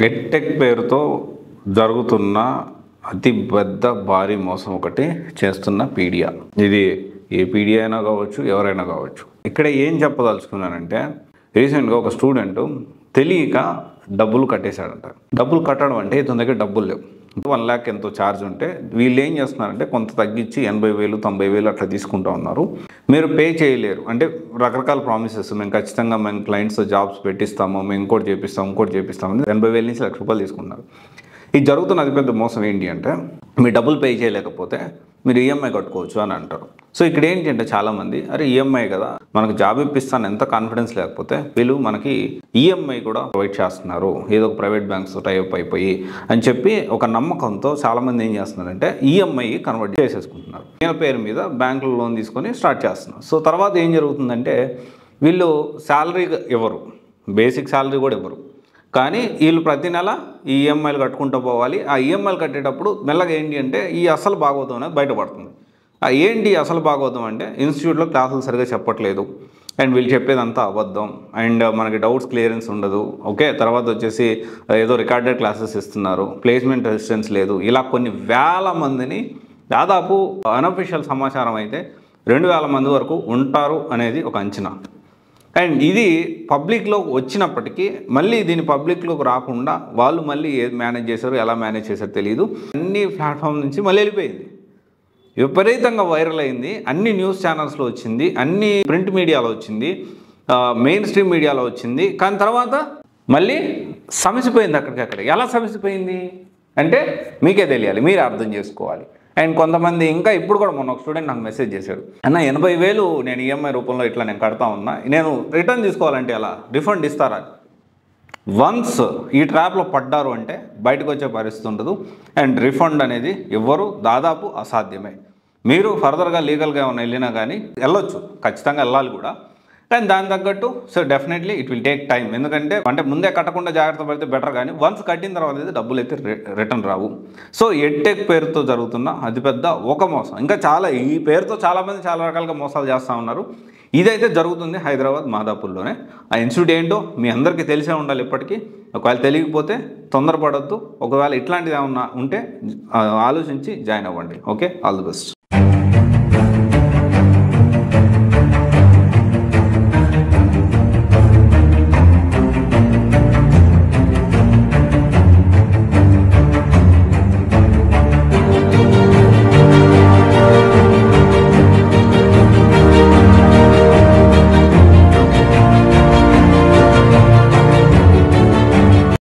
Edtech పేరుతో జరుగుతున్న అతి పెద్ద భారీ మోసం ఒకటి చేస్తున్న పీడియా. ఇది ఏ పీడియా అయినా కావచ్చు, ఎవరైనా కావచ్చు. ఇక్కడ ఏం చెప్పదలుచుకున్నానంటే, రీసెంట్గా ఒక స్టూడెంట్ తెలియక డబ్బులు కట్టేశాడంట. డబ్బులు కట్టడం అంటే ఇతని దగ్గర డబ్బులు లేవు, 1 lakh ఎంతో ఛార్జ్ ఉంటే వీళ్ళు ఏం చేస్తున్నారంటే కొంత తగ్గించి 80,000 90,000 అట్లా తీసుకుంటూ ఉన్నారు. మీరు పే చేయలేరు అంటే రకరకాల ప్రామిసెస్, మేము ఖచ్చితంగా మేము క్లయింట్స్ జాబ్స్ పెట్టిస్తాము, మేము ఇంకోటి చేపిస్తామని 80,000 నుంచి ₹1,00,000 తీసుకున్నారు. ఇది జరుగుతున్న అతిపెద్ద మోసం ఏంటి అంటే, మీ డబ్బులు పే చేయలేకపోతే మీరు ఈఎంఐ కట్టుకోవచ్చు అని అంటారు. సో ఇక్కడ ఏంటి అంటే చాలామంది, అరే ఈఎంఐ కదా మనకు జాబ్ ఇప్పిస్తాను ఎంత కాన్ఫిడెన్స్ లేకపోతే వీళ్ళు మనకి ఈఎంఐ కూడా ప్రొవైడ్ చేస్తున్నారు, ఏదో ఒక ప్రైవేట్ బ్యాంక్స్ టైఅప్ అయిపోయి అని చెప్పి ఒక నమ్మకంతో చాలామంది ఏం చేస్తున్నారంటే ఈఎంఐ కన్వర్ట్ చేసేసుకుంటున్నారు. ఈయన పేరు మీద బ్యాంకులో లోన్ తీసుకొని స్టార్ట్ చేస్తున్నారు. సో తర్వాత ఏం జరుగుతుందంటే వీళ్ళు శాలరీ ఇవ్వరు, బేసిక్ శాలరీ కూడా ఇవ్వరు, కానీ వీళ్ళు ప్రతి నెల ఈ ఈఎంఐలు కట్టుకుంటూ పోవాలి. ఆ ఈఎంఐలు కట్టేటప్పుడు మెల్లగా ఏంటి అంటే ఈ అసలు భాగవతం అనేది బయటపడుతుంది. ఏంటి అసలు భాగవతం అంటే ఇన్స్టిట్యూట్లో క్లాసులు సరిగా చెప్పట్లేదు, అండ్ వీళ్ళు చెప్పేదంతా అబద్ధం, అండ్ మనకి డౌట్స్ క్లియరెన్స్ ఉండదు. ఓకే, తర్వాత వచ్చేసి ఏదో రికార్డెడ్ క్లాసెస్ ఇస్తున్నారు, ప్లేస్మెంట్ అసిస్టెన్స్ లేదు. ఇలా కొన్ని వేల మందిని, దాదాపు అనఫిషియల్ సమాచారం అయితే 2,000 మంది వరకు ఉంటారు అనేది ఒక అంచనా. అండ్ ఇది పబ్లిక్లో వచ్చినప్పటికీ మళ్ళీ దీని పబ్లిక్లోకి రాకుండా వాళ్ళు మళ్ళీ ఏది మేనేజ్ చేశారు, ఎలా మేనేజ్ చేశారో తెలియదు. అన్ని ప్లాట్ఫామ్ నుంచి మళ్ళీ వెళ్ళిపోయింది, విపరీతంగా వైరల్ అయింది, అన్ని న్యూస్ ఛానల్స్లో వచ్చింది, అన్ని ప్రింట్ మీడియాలో వచ్చింది, మెయిన్ స్ట్రీమ్ మీడియాలో వచ్చింది. కానీ తర్వాత మళ్ళీ సమసిపోయింది అక్కడికక్కడ. ఎలా సమసిపోయింది అంటే మీకే తెలియాలి, మీరే అర్థం చేసుకోవాలి. అండ్ కొంతమంది ఇంకా ఇప్పుడు కూడా మొన్న ఒక స్టూడెంట్ నాకు మెసేజ్ చేశాడు, అన్న 80,000 నేను ఈఎంఐ రూపంలో ఇట్లా నేను కడతా ఉన్నా, నేను రిటర్న్ తీసుకోవాలంటే ఎలా, రిఫండ్ ఇస్తారా? వన్స్ ఈ ట్రాప్లో పడ్డారు అంటే బయటకు వచ్చే పరిస్థితి ఉండదు, అండ్ రిఫండ్ అనేది ఎవ్వరు దాదాపు అసాధ్యమే. మీరు ఫర్దర్గా లీగల్గా ఏమైనా వెళ్ళినా కానీ వెళ్ళొచ్చు, ఖచ్చితంగా వెళ్ళాలి కూడా, కానీ దాని తగ్గట్టు so definitely it will take time. ఎందుకంటే ముందే కట్టకుండా జాగ్రత్త పడితే బెటర్, కానీ వన్స్ కట్టిన తర్వాత అయితే డబ్బులు అయితే రిటర్న్ రావు. సో ఎడ్టెక్ పేరుతో జరుగుతున్న అతిపెద్ద ఒక మోసం, ఇంకా చాలా ఈ పేరుతో చాలామంది చాలా రకాలుగా మోసాలు చేస్తూ ఉన్నారు. ఇదైతే జరుగుతుంది హైదరాబాద్ మాదాపూర్లోనే. ఆ ఇన్స్టిట్యూట్ ఏంటో మీ అందరికీ తెలిసే ఉండాలి ఇప్పటికీ. ఒకవేళ తెలియకపోతే తొందరపడద్దు, ఒకవేళ ఇట్లాంటిది ఏమన్నా ఉంటే ఆలోచించి జాయిన్ అవ్వండి. Okay, all the best.